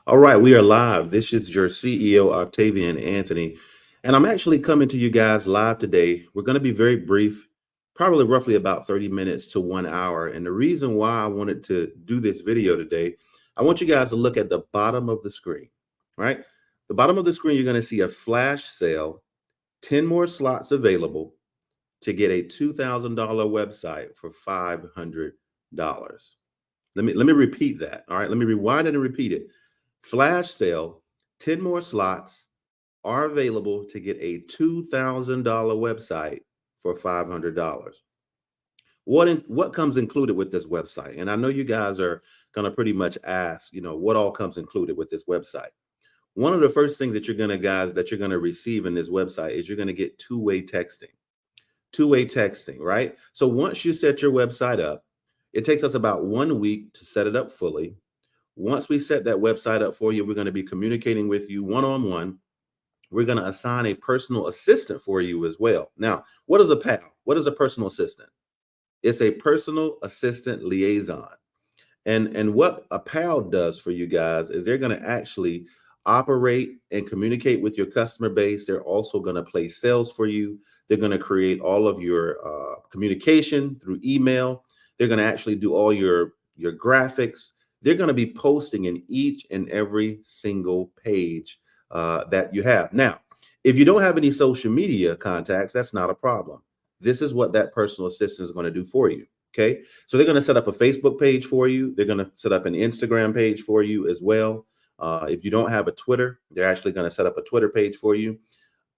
All right, we are live. This is your CEO, Octavian Anthony, and I'm actually coming to you guys live today. We're going to be very brief, probably roughly about 30 minutes to 1 hour. And the reason why I wanted to do this video today, I want you guys to look at the bottom of the screen, right? The bottom of the screen, you're going to see a flash sale, 10 more slots available to get a $2,000 website for $500. Let me repeat that. All right, let me rewind it and repeat it. Flash sale, 10 more slots are available to get a $2,000 website for $500. What comes included with this website? And I know you guys are going to pretty much ask, what all comes included with this website. One of the first things that you're going to receive in this website is you're going to get two-way texting. Two-way texting, right? So once you set your website up, it takes us about 1 week to set it up fully. Once we set that website up for you, we're going to be communicating with you one-on-one. We're going to assign a personal assistant for you as well. Now, what is a PAL? What is a personal assistant? It's a personal assistant liaison. And what a PAL does for you guys is they're going to actually operate and communicate with your customer base. They're also going to place sales for you. They're going to create all of your communication through email. They're going to actually do all your graphics. They're going to be posting in each and every single page that you have. Now, if you don't have any social media contacts, that's not a problem. This is what that personal assistant is going to do for you. Okay. So they're going to set up a Facebook page for you. They're going to set up an Instagram page for you as well. If you don't have a Twitter, they're actually going to set up a Twitter page for you.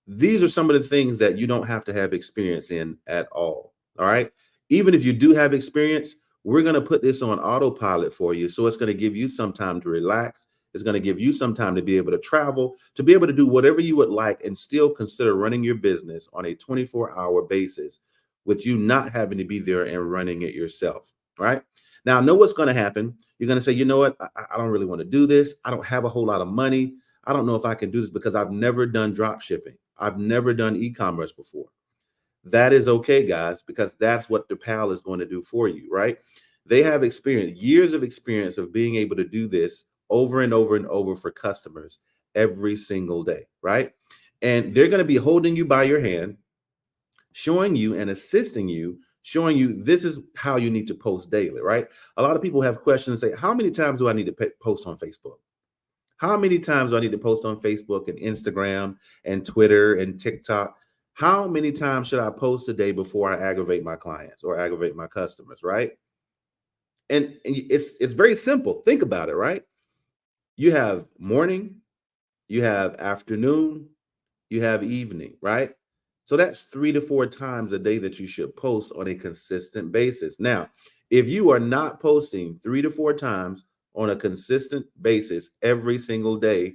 These are some of the things that you don't have to have experience in at all. All right. Even if you do have experience, we're going to put this on autopilot for you. So it's going to give you some time to relax. It's going to give you some time to be able to travel, to be able to do whatever you would like and still consider running your business on a 24-hour basis with you not having to be there and running it yourself. Right. Now, know what's going to happen. You're going to say, you know what? I don't really want to do this. I don't have a whole lot of money. I don't know if I can do this because I've never done drop shipping. I've never done e-commerce before. That is okay, guys, because that's what the PAL is going to do for you, right? They have experience, years of experience of being able to do this over and over and over for customers every single day, right? And they're going to be holding you by your hand, showing you and assisting you, showing you this is how you need to post daily, right? A lot of people have questions and say, how many times do I need to post on Facebook? How many times do I need to post on Facebook and Instagram and Twitter and TikTok? How many times should I post a day before I aggravate my clients or aggravate my customers, right? And it's very simple. Think about it, right? You have morning, you have afternoon, you have evening, right? So that's 3 to 4 times a day that you should post on a consistent basis. Now, if you are not posting 3 to 4 times on a consistent basis every single day,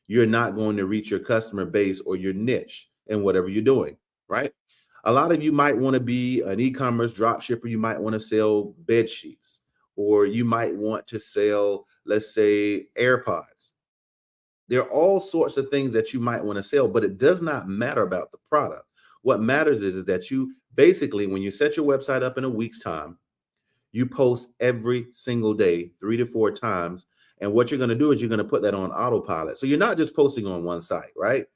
you're not going to reach your customer base or your niche in whatever you're doing, right? A lot of you might want to be an e-commerce drop shipper. You might want to sell bed sheets, or you might want to sell, let's say, AirPods. There are all sorts of things that you might want to sell, but it does not matter about the product. What matters is that you basically, when you set your website up in a week's time, you post every single day, 3 to 4 times. And what you're going to do is you're going to put that on autopilot. So you're not just posting on one site, right?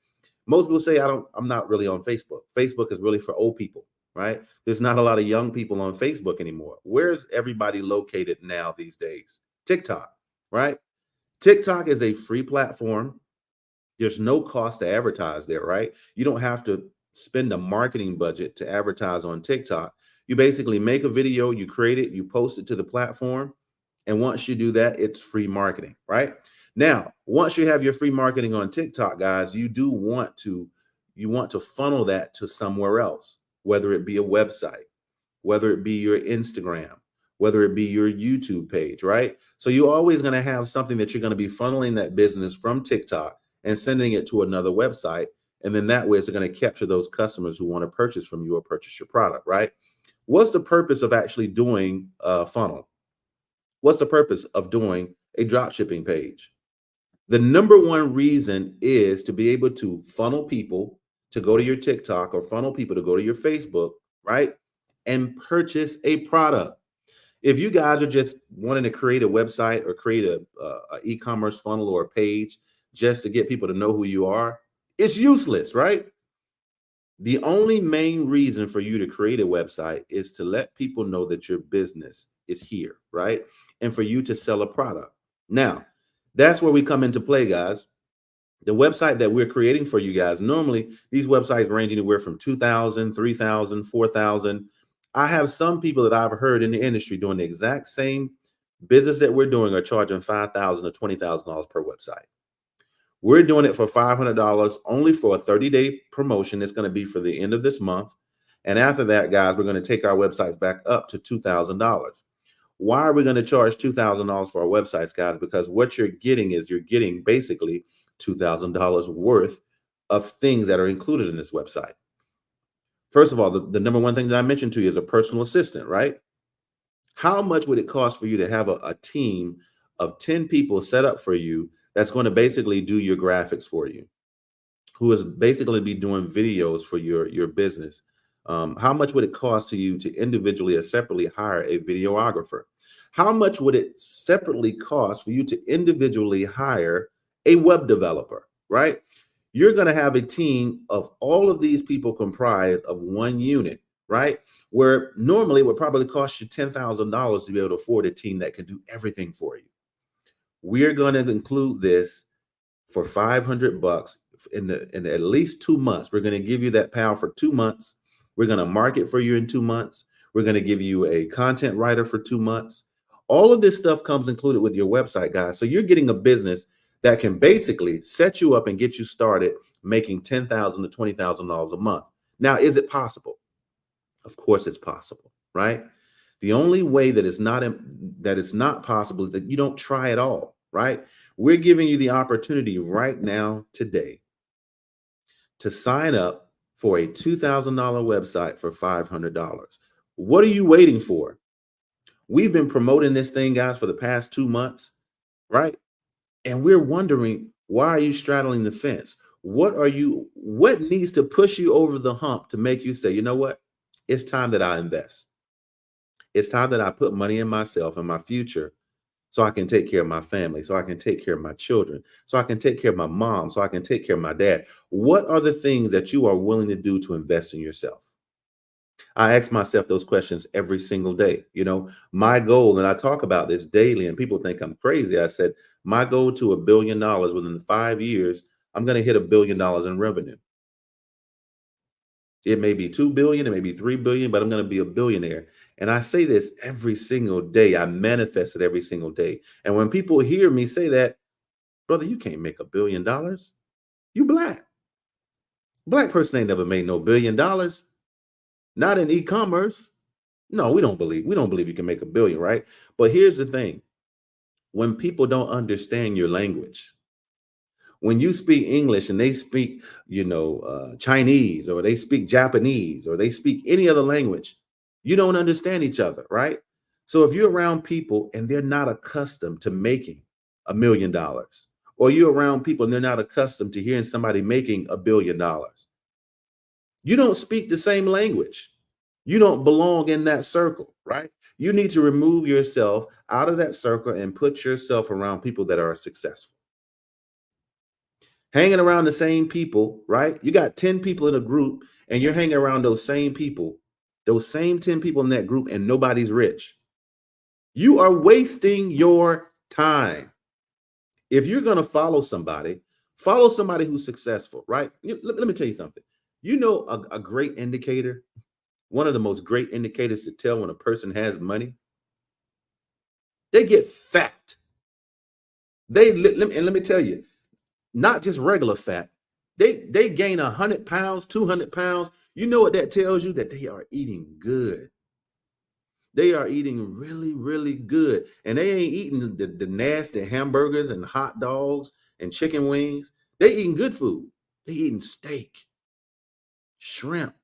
Most people say, I'm not really on Facebook. Facebook is really for old people, right? There's not a lot of young people on Facebook anymore. Where's everybody located now these days? TikTok, right? TikTok is a free platform. There's no cost to advertise there, right? You don't have to spend a marketing budget to advertise on TikTok. You basically make a video, you create it, you post it to the platform. And once you do that, it's free marketing, right? Now, once you have your free marketing on TikTok, guys, you want to funnel that to somewhere else, whether it be a website, whether it be your Instagram, whether it be your YouTube page, right? So you're always going to have something that you're going to be funneling that business from TikTok and sending it to another website. And then that way it's going to capture those customers who want to purchase from you or purchase your product, right? What's the purpose of actually doing a funnel? What's the purpose of doing a drop shipping page? The number one reason is to be able to funnel people to go to your TikTok or funnel people to go to your Facebook, right? And purchase a product. If you guys are just wanting to create a website or create a e-commerce funnel or a page just to get people to know who you are, it's useless, right? The only main reason for you to create a website is to let people know that your business is here, right? And for you to sell a product. Now, that's where we come into play, guys. The website that we're creating for you guys, normally these websites range anywhere from 2,000, 3,000, 4,000. I have some people that I've heard in the industry doing the exact same business that we're doing are charging $5,000 to $20,000 per website. We're doing it for $500 only for a 30-day promotion. It's going to be for the end of this month. And after that, guys, we're going to take our websites back up to $2,000. Why are we going to charge $2,000 for our websites, guys? Because what you're getting is you're getting basically $2,000 worth of things that are included in this website. First of all, the number one thing that I mentioned to you is a personal assistant, right? How much would it cost for you to have a team of 10 people set up for you that's going to basically do your graphics for you, who is basically be doing videos for your business? How much would it cost to you to individually or separately hire a videographer? How much would it separately cost for you to individually hire a web developer, right? You're going to have a team of all of these people comprised of one unit, right? Where normally it would probably cost you $10,000 to be able to afford a team that can do everything for you. We're going to include this for 500 bucks in at least 2 months. We're going to give you that power for 2 months. We're going to market for you in 2 months. We're going to give you a content writer for 2 months. All of this stuff comes included with your website, guys. So you're getting a business that can basically set you up and get you started making $10,000 to $20,000 a month. Now, is it possible? Of course it's possible, right? The only way that it's not possible is that you don't try at all, right? We're giving you the opportunity right now today to sign up for a $2,000 website for $500. What are you waiting for? We've been promoting this thing, guys, for the past 2 months, right? And we're wondering, why are you straddling the fence? What needs to push you over the hump to make you say, you know what? It's time that I invest. It's time that I put money in myself and my future so I can take care of my family, so I can take care of my children, so I can take care of my mom, so I can take care of my dad. What are the things that you are willing to do to invest in yourself? I ask myself those questions every single day. My goal, and I talk about this daily, and people think I'm crazy. I said, my goal to $1 billion within 5 years, I'm going to hit $1 billion in revenue. It may be 2 billion, it may be 3 billion, but I'm going to be a billionaire. And I say this every single day. I manifest it every single day. And when people hear me say that, brother, you can't make $1 billion. You black. Black person ain't never made no $1 billion. Not in e-commerce. No, we don't believe you can make a billion, right? But here's the thing. When people don't understand your language, when you speak English and they speak, Chinese, or they speak Japanese, or they speak any other language, you don't understand each other, right? So if you're around people and they're not accustomed to making $1 million, or you're around people and they're not accustomed to hearing somebody making $1 billion, you don't speak the same language. You don't belong in that circle, right? You need to remove yourself out of that circle and put yourself around people that are successful. Hanging around the same people, right? You got 10 people in a group and you're hanging around those same people, those same 10 people in that group, and nobody's rich. You are wasting your time. If you're going to follow somebody who's successful, right? Let me tell you something. A great indicator, one of the most great indicators to tell when a person has money, they get fat. Let me tell you, not just regular fat. They gain 100 pounds, 200 pounds. You know what that tells you? That they are eating good. They are eating really, really good. And they ain't eating the nasty hamburgers and hot dogs and chicken wings. They eating good food. They eating steak, shrimp,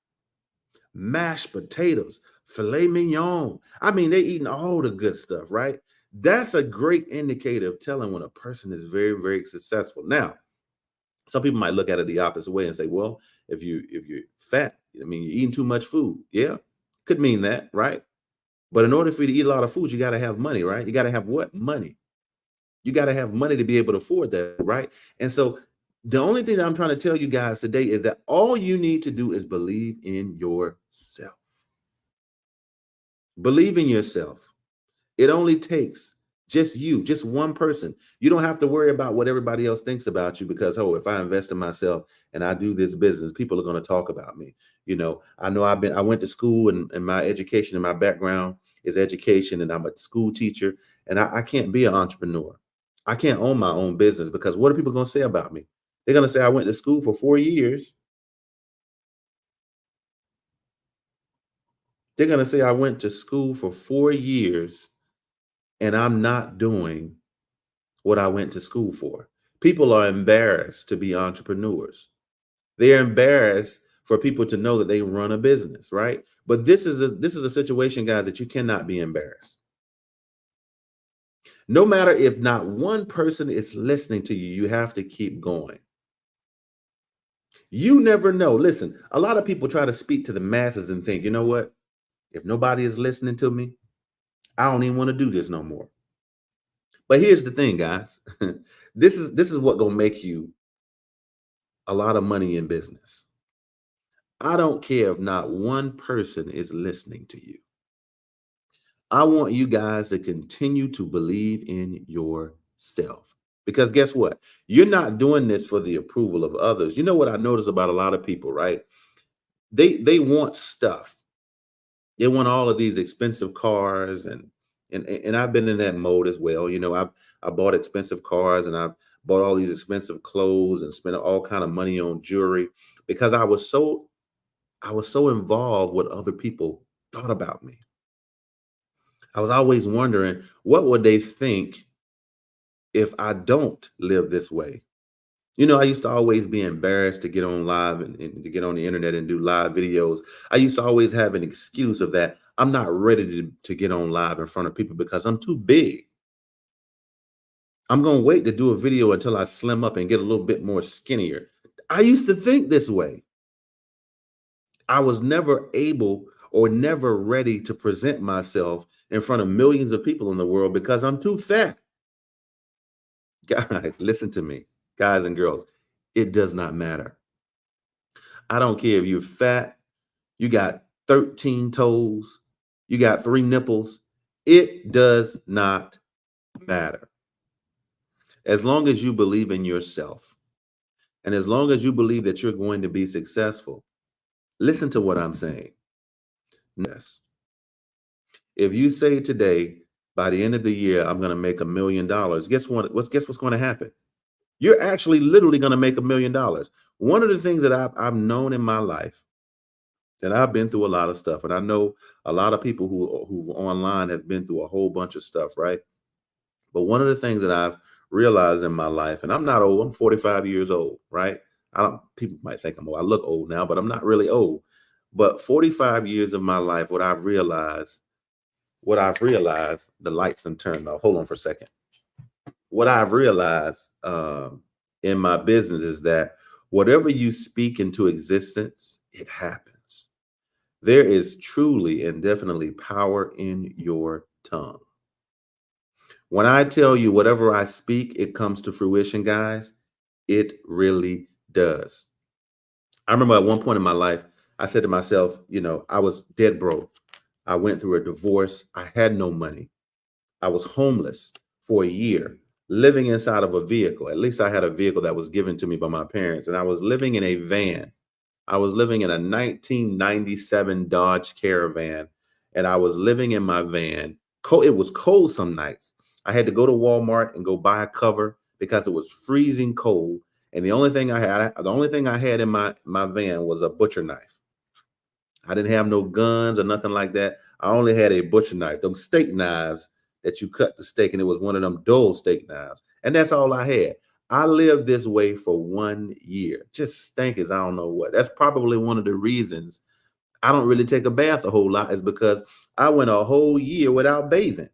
mashed potatoes, filet mignon. I mean, they eating all the good stuff, right? That's a great indicator of telling when a person is very, very successful. Now, some people might look at it the opposite way and say, well, if you're fat, I mean, you're eating too much food. Yeah, could mean that, right? But in order for you to eat a lot of food, you got to have money, right? You got to have what? Money. You got to have money to be able to afford that, right? And so the only thing that I'm trying to tell you guys today is that all you need to do is believe in yourself. Believe in yourself. It only takes just you, just one person. You don't have to worry about what everybody else thinks about you because, oh, if I invest in myself and I do this business, people are going to talk about me. I went to school and my education and my background is education and I'm a school teacher and I can't be an entrepreneur. I can't own my own business because what are people going to say about me? They're going to say I went to school for 4 years. They're going to say I went to school for 4 years and I'm not doing what I went to school for. People are embarrassed to be entrepreneurs. They're embarrassed for people to know that they run a business, right? But this is a situation, guys, that you cannot be embarrassed. No matter if not one person is listening to you, you have to keep going. You never know. Listen, a lot of people try to speak to the masses and think, you know what? If nobody is listening to me, I don't even want to do this no more. But here's the thing, guys. This is what gonna make you a lot of money in business. I don't care if not one person is listening to you. I want you guys to continue to believe in yourself. Because guess what? You're not doing this for the approval of others. You know what I notice about a lot of people, right? They want stuff. They want all of these expensive cars and I've been in that mode as well. I bought expensive cars and I've bought all these expensive clothes and spent all kind of money on jewelry because I was so involved with other people thought about me. I was always wondering what would they think if I don't live this way. I used to always be embarrassed to get on live and to get on the internet and do live videos. I used to always have an excuse of that. I'm not ready to get on live in front of people because I'm too big. I'm going to wait to do a video until I slim up and get a little bit more skinnier. I used to think this way. I was never able or never ready to present myself in front of millions of people in the world because I'm too fat. Guys, listen to me, guys and girls. It does not matter. I don't care if you're fat, you got 13 toes, you got 3 nipples. It does not matter. As long as you believe in yourself and as long as you believe that you're going to be successful, listen to what I'm saying. Yes. If you say today, by the end of the year, I'm going to make $1 million, guess what's going to happen? You're actually literally going to make $1 million. One of the things that I've known in my life, and I've been through a lot of stuff, and I know a lot of people who online have been through a whole bunch of stuff, right? But one of the things that I've realized in my life, and I'm not old, I'm 45 years old, right? I don't People might think I'm old. I look old now, but I'm not really old. But 45 years of my life, what I've realized, the lights and turned off. Hold on for a second. What I've realized in my business is that whatever you speak into existence, it happens. There is truly and definitely power in your tongue. When I tell you whatever I speak, it comes to fruition, guys, it really does. I remember at one point in my life, I said to myself, I was dead broke. I went through a divorce. I had no money. I was homeless for a year, living inside of a vehicle. At least I had a vehicle that was given to me by my parents, and I was living in a van. I was living in a 1997 Dodge Caravan, and I was living in my van. It was cold some nights. I had to go to Walmart and go buy a cover because it was freezing cold. And the only thing I had in my van was a butcher knife. I didn't have no guns or nothing like that. I only had a butcher knife, them steak knives that you cut the steak, and it was one of them dull steak knives. And that's all I had. I lived this way for 1 year, just stank as I don't know what. That's probably one of the reasons I don't really take a bath a whole lot, is because I went a whole year without bathing.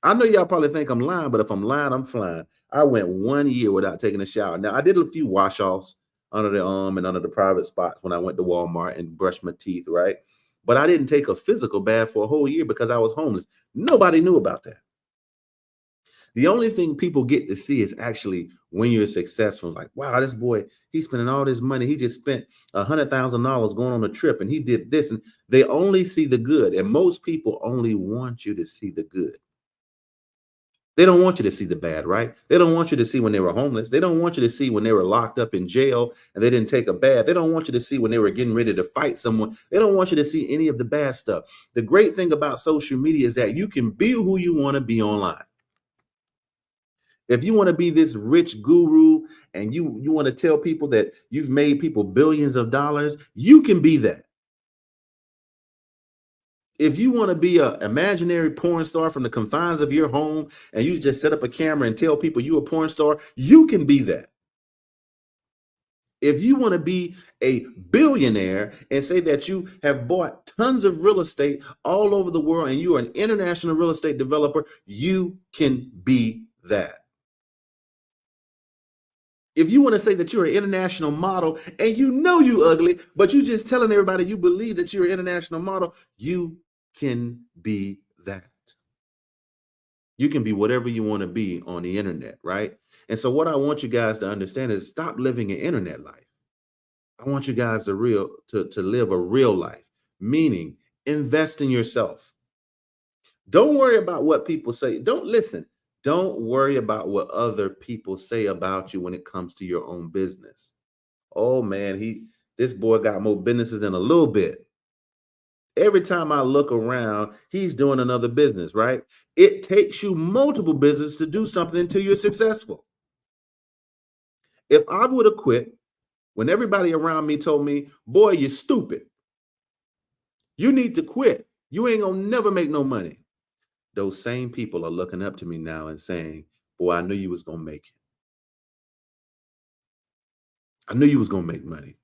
I know y'all probably think I'm lying, but if I'm lying, I'm flying. I went 1 year without taking a shower. Now I did a few wash offs under the arm and under the private spots when I went to Walmart and brushed my teeth, right? but I didn't take a physical bath for a whole year because I was homeless. Nobody knew about that. The only thing people get to see is actually when you're successful. Like, wow, this boy, he's spending all this money. He just spent $100,000 going on a trip and he did this. And they only see the good. And most people only want you to see the good. They don't want you to see the bad, right? They don't want you to see when they were homeless. They don't want you to see when they were locked up in jail and they didn't take a bath. They don't want you to see when they were getting ready to fight someone. They don't want you to see any of the bad stuff. The great thing about social media is that you can be who you want to be online. If you want to be this rich guru and you want to tell people that you've made people billions of dollars, you can be that. If you want to be an imaginary porn star from the confines of your home and you just set up a camera and tell people you're a porn star, you can be that. If you want to be a billionaire and say that you have bought tons of real estate all over the world and you are an international real estate developer, you can be that. If you want to say that you're an international model and you know you ugly, but you just telling everybody you believe that you're an international model, you can be that. You can be whatever you want to be on the internet, right? And so what I want you guys to understand is stop living an internet life. I want you guys to live a real life, meaning invest in yourself. Don't worry about what people say. Don't listen. Don't worry about what other people say about you when it comes to your own business. Oh man, this boy got more businesses than a little bit. Every time I look around, he's doing another business, right? It takes you multiple businesses to do something until you're successful. If I would have quit when everybody around me told me, boy, you're stupid. You need to quit. You ain't gonna never make no money. Those same people are looking up to me now and saying, boy, I knew you was gonna make it. I knew you was gonna make money.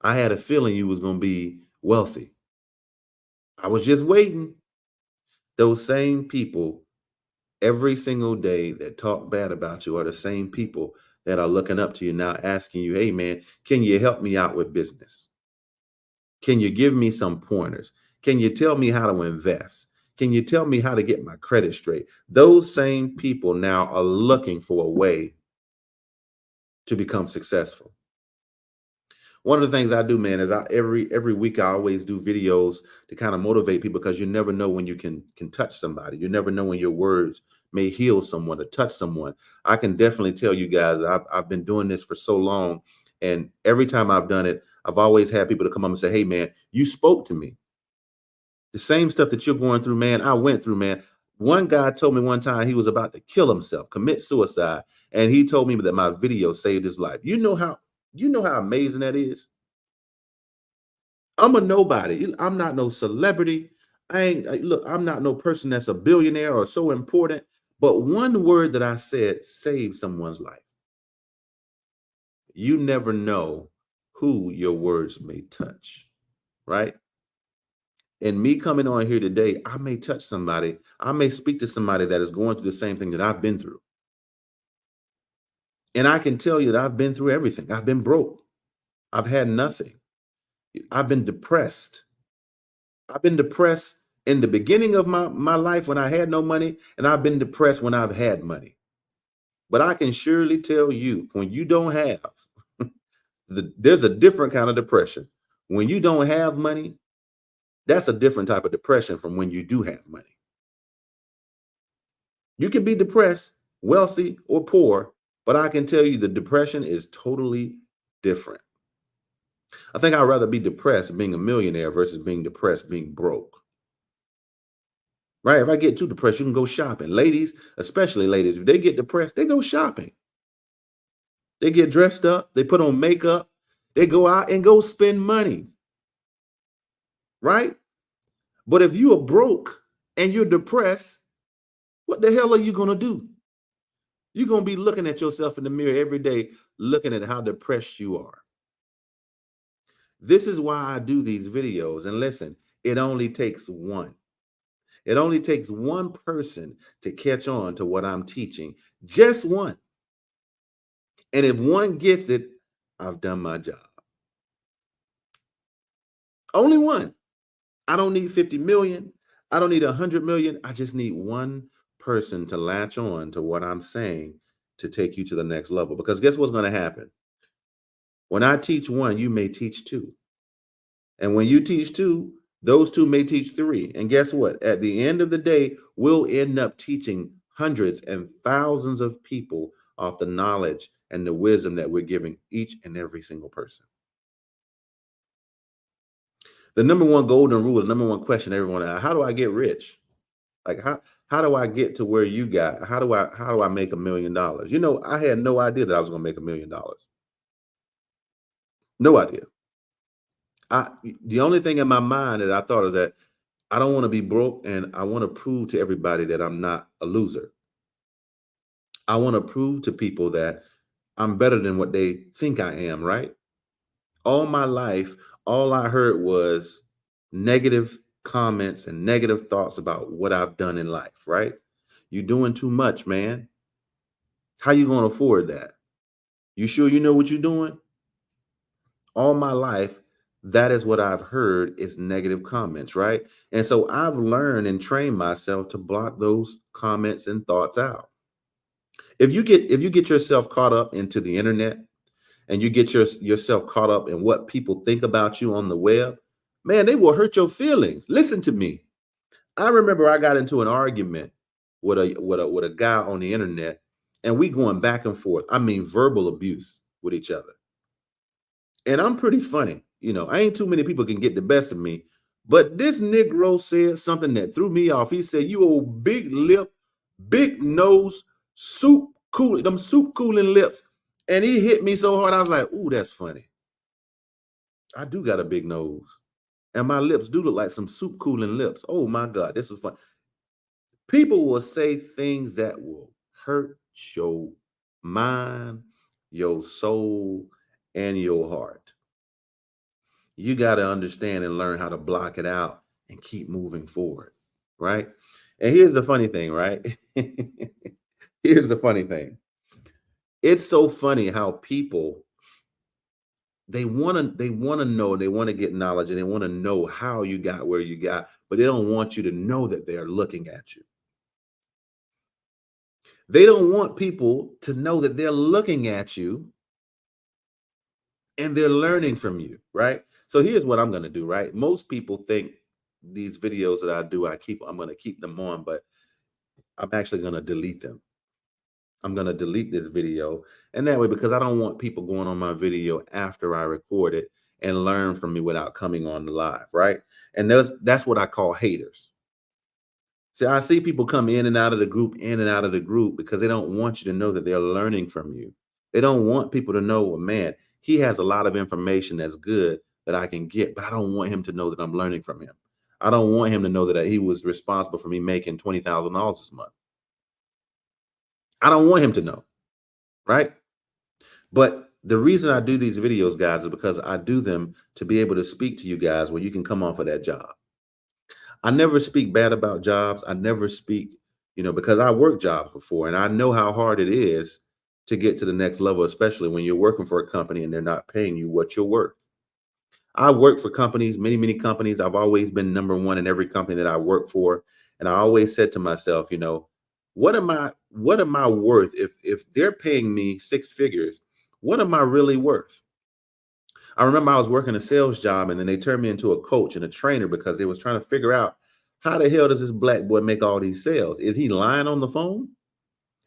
I had a feeling you was gonna be wealthy. I was just waiting. Those same people every single day that talk bad about you are the same people that are looking up to you now asking you, hey man, can you help me out with business? Can you give me some pointers? Can you tell me how to invest? Can you tell me how to get my credit straight? Those same people now are looking for a way to become successful. One of the things I do, man, is every week I always do videos to kind of motivate people because you never know when you can touch somebody. You never know when your words may heal someone or touch someone. I can definitely tell you guys I've been doing this for so long, and every time I've done it, I've always had people to come up and say, "Hey, man, you spoke to me. The same stuff that you're going through, man, I went through, man." One guy told me one time he was about to kill himself, commit suicide, and he told me that my video saved his life. You know how amazing that is? I'm a nobody. I'm not no celebrity. Look, I'm not no person that's a billionaire or so important. But one word that I said saved someone's life. You never know who your words may touch, right? And me coming on here today, I may touch somebody. I may speak to somebody that is going through the same thing that I've been through. And I can tell you that I've been through everything. I've been broke. I've had nothing. I've been depressed. I've been depressed in the beginning of my life when I had no money, and I've been depressed when I've had money. But I can surely tell you, when you don't have, there's a different kind of depression. When you don't have money, that's a different type of depression from when you do have money. You can be depressed, wealthy or poor, but I can tell you the depression is totally different. I think I'd rather be depressed being a millionaire versus being depressed being broke. Right? If I get too depressed, you can go shopping. Ladies, especially ladies, if they get depressed, they go shopping. They get dressed up, they put on makeup, they go out and go spend money. Right? But if you are broke and you're depressed, what the hell are you going to do? You're going to be looking at yourself in the mirror every day, looking at how depressed you are. This is why I do these videos. And listen, it only takes one. It only takes one person to catch on to what I'm teaching, just one. And if one gets it, I've done my job. Only one. I don't need 50 million. I don't need 100 million. I just need one person to latch on to what I'm saying to take you to the next level. Because guess what's going to happen? When I teach one, you may teach two. And when you teach two, those two may teach three. And guess what? At the end of the day, we'll end up teaching hundreds and thousands of people off the knowledge and the wisdom that we're giving each and every single person. The number one golden rule, the number one question everyone asks, how do I get rich? Like how do I get to where you got? How do I make $1 million? I had no idea that I was gonna make $1 million. No idea. The only thing in my mind that I thought is that I don't want to be broke and I want to prove to everybody that I'm not a loser. I want to prove to people that I'm better than what they think I am, right? All my life, all I heard was negative comments and negative thoughts about what I've done in life, right? You're doing too much, man. How you going to afford that? You sure you know what you're doing? All my life, that is what I've heard is negative comments, right? And so I've learned and trained myself to block those comments and thoughts out. If you get yourself caught up into the internet and you get yourself caught up in what people think about you on the web, man, they will hurt your feelings. Listen to me. I remember I got into an argument with a guy on the internet, and we going back and forth. I mean, verbal abuse with each other. And I'm pretty funny. I ain't too many people can get the best of me. But this Negro said something that threw me off. He said, "You old big lip, big nose, them soup cooling lips." And he hit me so hard, I was like, "Ooh, that's funny. I do got a big nose. And my lips do look like some soup cooling lips. Oh my God, this is fun." People will say things that will hurt your mind, your soul, and your heart. You got to understand and learn how to block it out and keep moving forward, right? And here's the funny thing, right? Here's the funny thing. It's so funny how people they want to know, they want to get knowledge, and they want to know how you got where you got, but they don't want you to know that they're looking at you. They don't want people to know that they're looking at you and they're learning from you, right? So here's what I'm going to do, right? Most people think these videos that I do, I'm going to keep them on, but I'm actually going to delete them. I'm going to delete this video. And that way, because I don't want people going on my video after I record it and learn from me without coming on the live, right? And that's what I call haters. See, I see people come in and out of the group, in and out of the group, because they don't want you to know that they're learning from you. They don't want people to know, well, man, he has a lot of information that's good that I can get, but I don't want him to know that I'm learning from him. I don't want him to know that he was responsible for me making $20,000 this month. I don't want him to know, right? But the reason I do these videos, guys, is because I do them to be able to speak to you guys where you can come off of that job. I never speak bad about jobs. I never speak, because I worked jobs before and I know how hard it is to get to the next level, especially when you're working for a company and they're not paying you what you're worth. I work for companies, many, many companies. I've always been number one in every company that I work for. And I always said to myself, what am I worth if they're paying me six figures? What am I really worth? I remember I was working a sales job and then they turned me into a coach and a trainer because they was trying to figure out how the hell does this black boy make all these sales? Is he lying on the phone?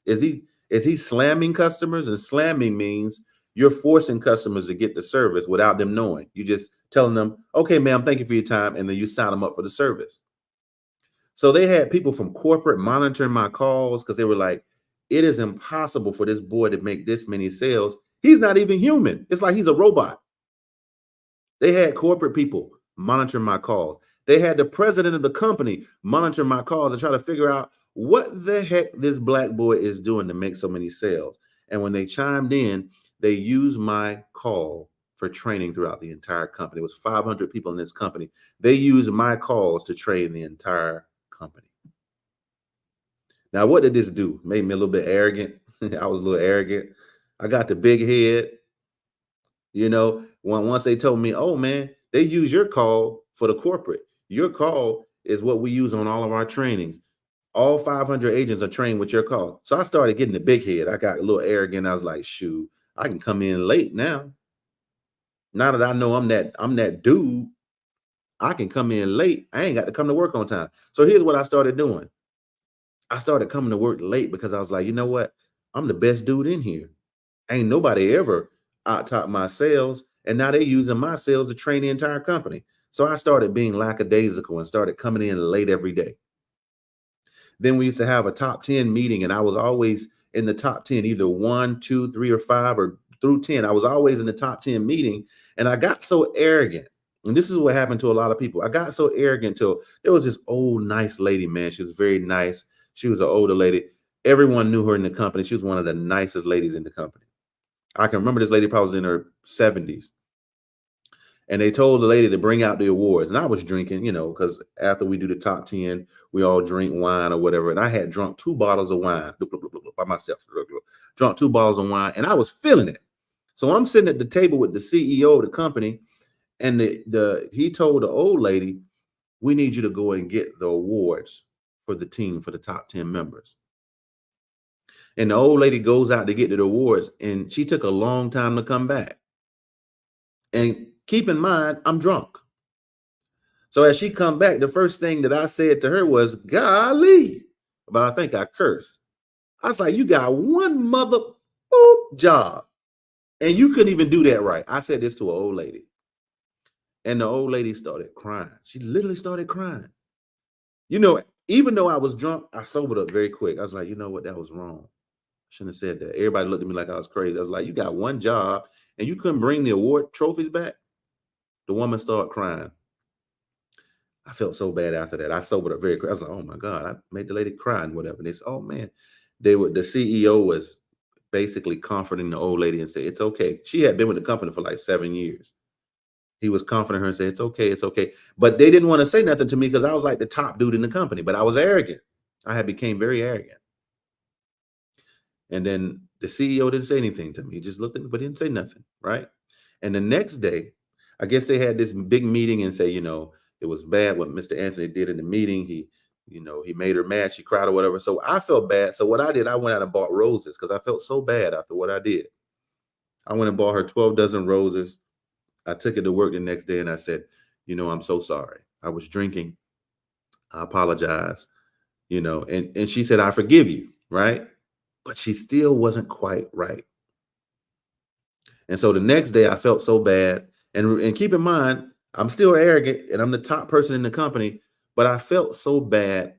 Is he slamming customers? And slamming means you're forcing customers to get the service without them knowing. You just telling them, "Okay, ma'am, thank you for your time," and then you sign them up for the service. So they had people from corporate monitoring my calls because they were like, "It is impossible for this boy to make this many sales. He's not even human. It's like he's a robot." They had corporate people monitoring my calls. They had the president of the company monitor my calls and try to figure out what the heck this black boy is doing to make so many sales. And when they chimed in, they used my call for training throughout the entire company. It was 500 people in this company. They used my calls to train the entire company. Now, what did this do? Made me a little bit arrogant. I was a little arrogant. I got the big head. Once they told me, "Oh man, they use your call for the corporate. Your call is what we use on all of our trainings. All 500 agents are trained with your call. So I started getting the big head. I got a little arrogant. I was like, shoot, I can come in late now. Now that I know I'm that dude, I can come in late. I ain't got to come to work on time. So here's what I started doing. I started coming to work late because I was like, you know what? I'm the best dude in here. Ain't nobody ever out top my sales. And now they're using my sales to train the entire company. So I started being lackadaisical and started coming in late every day. Then we used to have a top 10 meeting, and I was always in the top 10, either one, two, three, or five, or through 10. I was always in the top 10 meeting. And I got so arrogant. And this is what happened to a lot of people. I got so arrogant till there was this old, nice lady, man. She was very nice. She was an older lady. Everyone knew her in the company. She was one of the nicest ladies in the company. I can remember this lady probably was in her 70s. And they told the lady to bring out the awards. And I was drinking, because after we do the top 10, we all drink wine or whatever. And I had drunk 2 bottles of wine by myself, drunk 2 bottles of wine, and I was feeling it. So I'm sitting at the table with the CEO of the company, and he told the old lady, we need you to go and get the awards for the team, for the top 10 members. And the old lady goes out to get the awards, and she took a long time to come back. And keep in mind, I'm drunk. So as she come back, the first thing that I said to her was, golly, but I think I cursed. I was like, you got one mother job, and you couldn't even do that right. I said this to an old lady, and the old lady started crying. She literally started crying. Even though I was drunk, I sobered up very quick. I was like, you know what? That was wrong. Shouldn't have said that. Everybody looked at me like I was crazy. I was like, you got one job, and you couldn't bring the award trophies back? The woman started crying. I felt so bad after that. I sobered up very quick. I was like, oh my God, I made the lady cry and whatever. They said, oh man. The CEO was basically comforting the old lady and said, it's okay. She had been with the company for like 7 years. He was comforting her and said, it's okay, it's okay. But they didn't want to say nothing to me because I was like the top dude in the company, but I was arrogant. I had became very arrogant. And then the CEO didn't say anything to me. He just looked at me, but didn't say nothing. Right. And the next day, I guess they had this big meeting and say, it was bad what Mr. Anthony did in the meeting. He made her mad. She cried or whatever. So I felt bad. So what I did, I went out and bought roses because I felt so bad after what I did. I went and bought her 12 dozen roses. I took it to work the next day and I said, I'm so sorry. I was drinking. I apologize. And she said, I forgive you. Right. But she still wasn't quite right. And so the next day I felt so bad. And keep in mind, I'm still arrogant and I'm the top person in the company, but I felt so bad.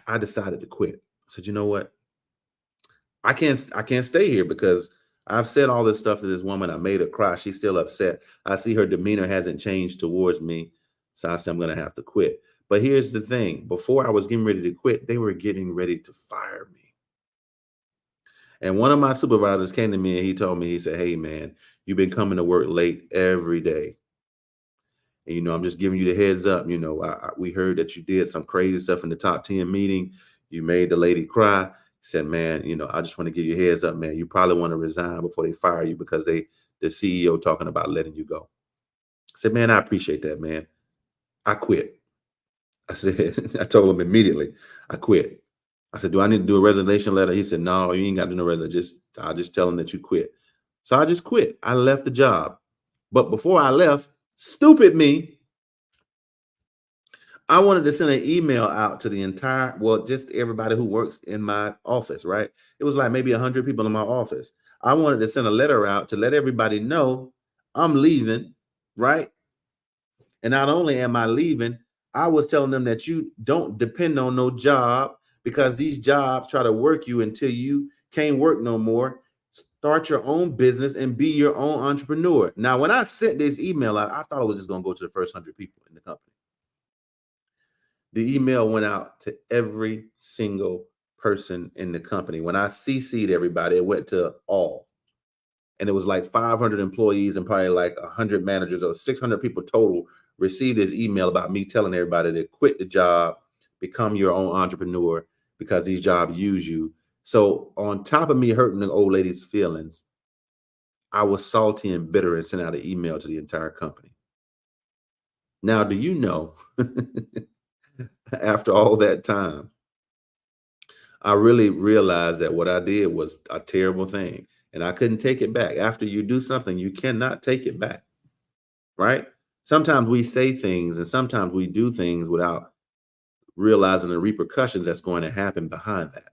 I decided to quit. I said, you know what? I can't stay here because I've said all this stuff to this woman. I made her cry. She's still upset. I see her demeanor hasn't changed towards me. So I said, I'm going to have to quit. But here's the thing. Before I was getting ready to quit, they were getting ready to fire me. And one of my supervisors came to me and he told me, he said, hey, man, you've been coming to work late every day. And, I'm just giving you the heads up. We heard that you did some crazy stuff in the top 10 meeting. You made the lady cry. He said, man, I just want to give you a heads up, man. You probably want to resign before they fire you because the CEO talking about letting you go. I said, man, I appreciate that, man. I quit. I said, I told him immediately, I quit. I said, do I need to do a resignation letter? He said, no, you ain't got to do no resignation. I'll just tell him that you quit. So I just quit. I left the job. But before I left, stupid me, I wanted to send an email out to the just everybody who works in my office, right? It was like maybe 100 people in my office. I wanted to send a letter out to let everybody know I'm leaving, right? And not only am I leaving, I was telling them that you don't depend on no job because these jobs try to work you until you can't work no more. Start your own business and be your own entrepreneur. Now, when I sent this email out, I thought it was just going to go to the first 100 people in the company. The email went out to every single person in the company. When I CC'd everybody, it went to all. And it was like 500 employees and probably like 100 managers or 600 people total received this email about me telling everybody to quit the job, become your own entrepreneur because these jobs use you. So on top of me hurting the old lady's feelings, I was salty and bitter and sent out an email to the entire company. Now, do you know, after all that time, I really realized that what I did was a terrible thing and I couldn't take it back. After you do something, you cannot take it back, right? Sometimes we say things and sometimes we do things without realizing the repercussions that's going to happen behind that,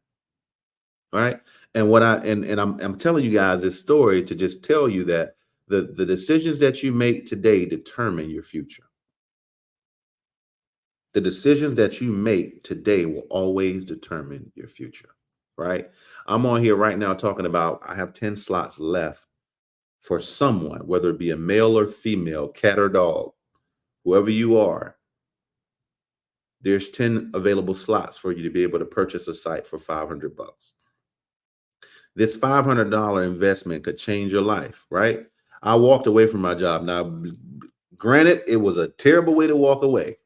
right? And what I and I'm telling you guys this story to just tell you that the decisions that you make today determine your future. The decisions that you make today will always determine your future, right? I'm on here right now talking about I have 10 slots left for someone, whether it be a male or female, cat or dog, whoever you are. There's 10 available slots for you to be able to purchase a site for 500 bucks. This $500 investment could change your life, right? I walked away from my job. Now, granted, it was a terrible way to walk away.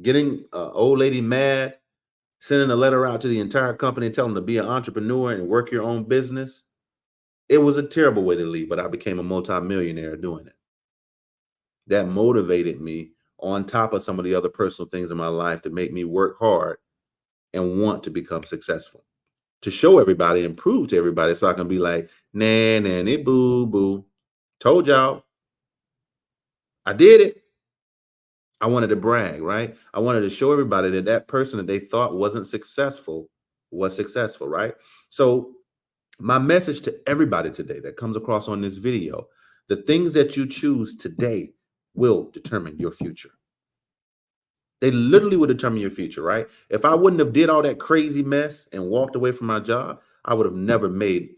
Getting an old lady mad, sending a letter out to the entire company telling them to be an entrepreneur and work your own business. It was a terrible way to leave, but I became a multimillionaire doing it. That motivated me on top of some of the other personal things in my life to make me work hard and want to become successful, to show everybody and prove to everybody so I can be like, nah, nanny, boo, boo. Told y'all, I did it. I wanted to brag, right? I wanted to show everybody that that person that they thought wasn't successful was successful, right? So my message to everybody today that comes across on this video, the things that you choose today will determine your future. They literally will determine your future, right? If I wouldn't have did all that crazy mess and walked away from my job, I would have never made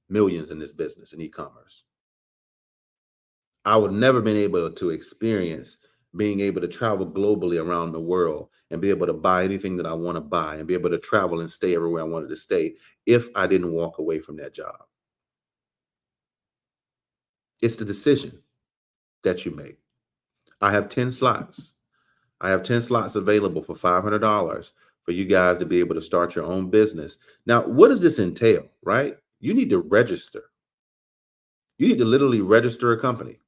millions in this business in e-commerce. I would never been able to experience being able to travel globally around the world and be able to buy anything that I want to buy and be able to travel and stay everywhere I wanted to stay if I didn't walk away from that job. It's the decision that you make. I have 10 slots. I have 10 slots available for $500 for you guys to be able to start your own business. Now, what does this entail, right? You need to register. You need to literally register a company.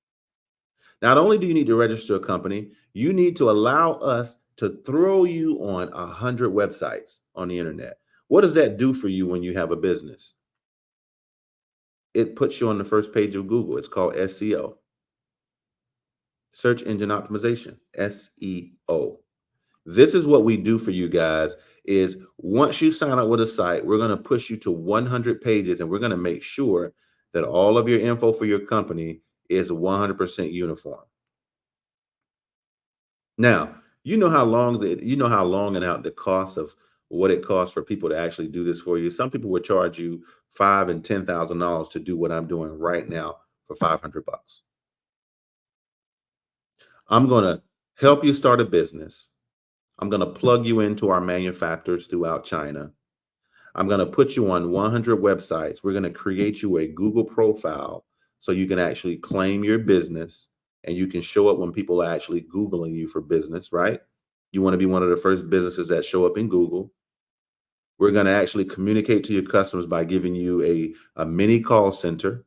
Not only do you need to register a company, you need to allow us to throw you on 100 websites on the internet. What does that do for you when you have a business? It puts you on the first page of Google. It's called SEO, search engine optimization, SEO. This is what we do for you guys is once you sign up with a site, we're going to push you to 100 pages and we're going to make sure that all of your info for your company is 100% uniform. Now, you know how long and out the cost of what it costs for people to actually do this for you. Some people would charge you $5,000 and $10,000 to do what I'm doing right now for 500 bucks. I'm going to help you start a business. I'm going to plug you into our manufacturers throughout China. I'm going to put you on 100 websites. We're going to create you a Google profile so you can actually claim your business and you can show up when people are actually Googling you for business, right? You want to be one of the first businesses that show up in Google. We're going to actually communicate to your customers by giving you a mini call center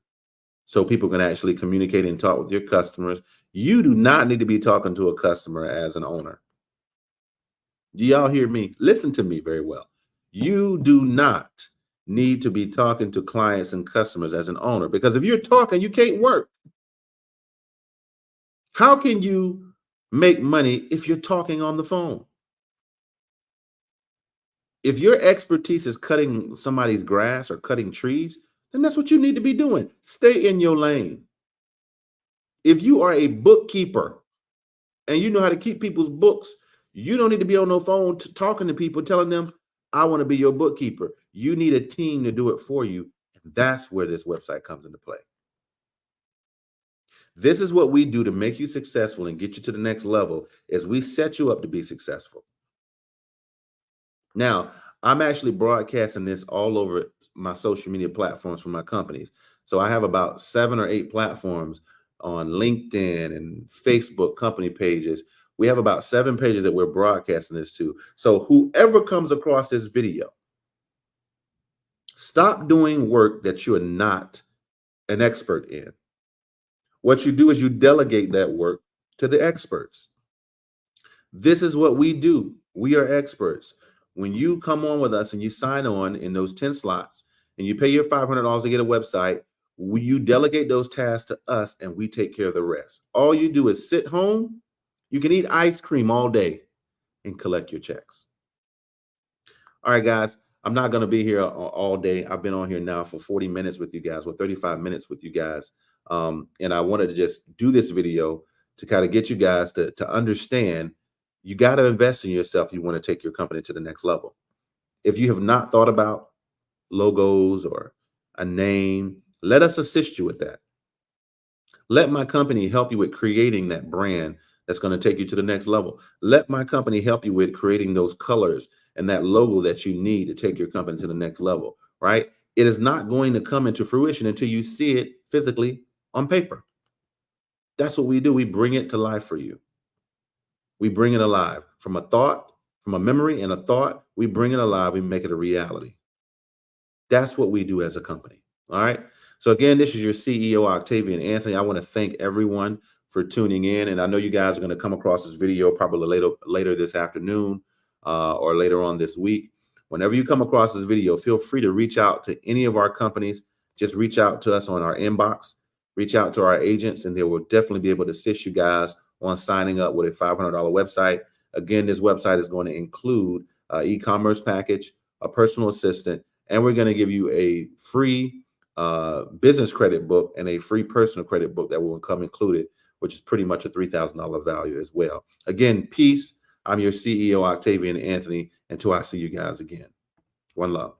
so people can actually communicate and talk with your customers. You do not need to be talking to a customer as an owner. Do y'all hear me? Listen to me very well. You do not need to be talking to clients and customers as an owner because if you're talking, you can't work. How can you make money if you're talking on the phone? If your expertise is cutting somebody's grass or cutting trees, then that's what you need to be doing. Stay in your lane. If you are a bookkeeper and you know how to keep people's books, you don't need to be on no phone talking to people, telling them, I want to be your bookkeeper. You need a team to do it for you. And that's where this website comes into play. This is what we do to make you successful and get you to the next level is we set you up to be successful. Now, I'm actually broadcasting this all over my social media platforms for my companies. So I have about 7 or 8 platforms on LinkedIn and Facebook company pages. We have about 7 pages that we're broadcasting this to. So whoever comes across this video, stop doing work that you're not an expert in. What you do is you delegate that work to the experts. This is what we do. We are experts. When you come on with us and you sign on in those 10 slots and you pay your $500 to get a website, you delegate those tasks to us and we take care of the rest. All you do is sit home. You can eat ice cream all day and collect your checks. All right, guys, I'm not going to be here all day. I've been on here now for 40 minutes with you guys, or 35 minutes with you guys. And I wanted to just do this video to kind of get you guys to understand you got to invest in yourself if you want to take your company to the next level. If you have not thought about logos or a name, let us assist you with that. Let my company help you with creating that brand that's going to take you to the next level. Let my company help you with creating those colors and that logo that you need to take your company to the next level, right? It is not going to come into fruition until you see it physically on paper. That's what we do. We bring it to life for you. We bring it alive from a thought, from a memory and a thought. We bring it alive. We make it a reality. That's what we do as a company. All right. So again, this is your CEO, Octavian Anthony. I want to thank everyone for tuning in. And I know you guys are going to come across this video probably later this afternoon or later on this week. Whenever you come across this video, feel free to reach out to any of our companies. Just reach out to us on our inbox, reach out to our agents, and they will definitely be able to assist you guys on signing up with a $500 website. Again, this website is going to include an e-commerce package, a personal assistant, and we're going to give you a free business credit book and a free personal credit book that will come included, which is pretty much a $3,000 value as well. Again, peace. I'm your CEO, Octavian Anthony. Until I see you guys again. One love.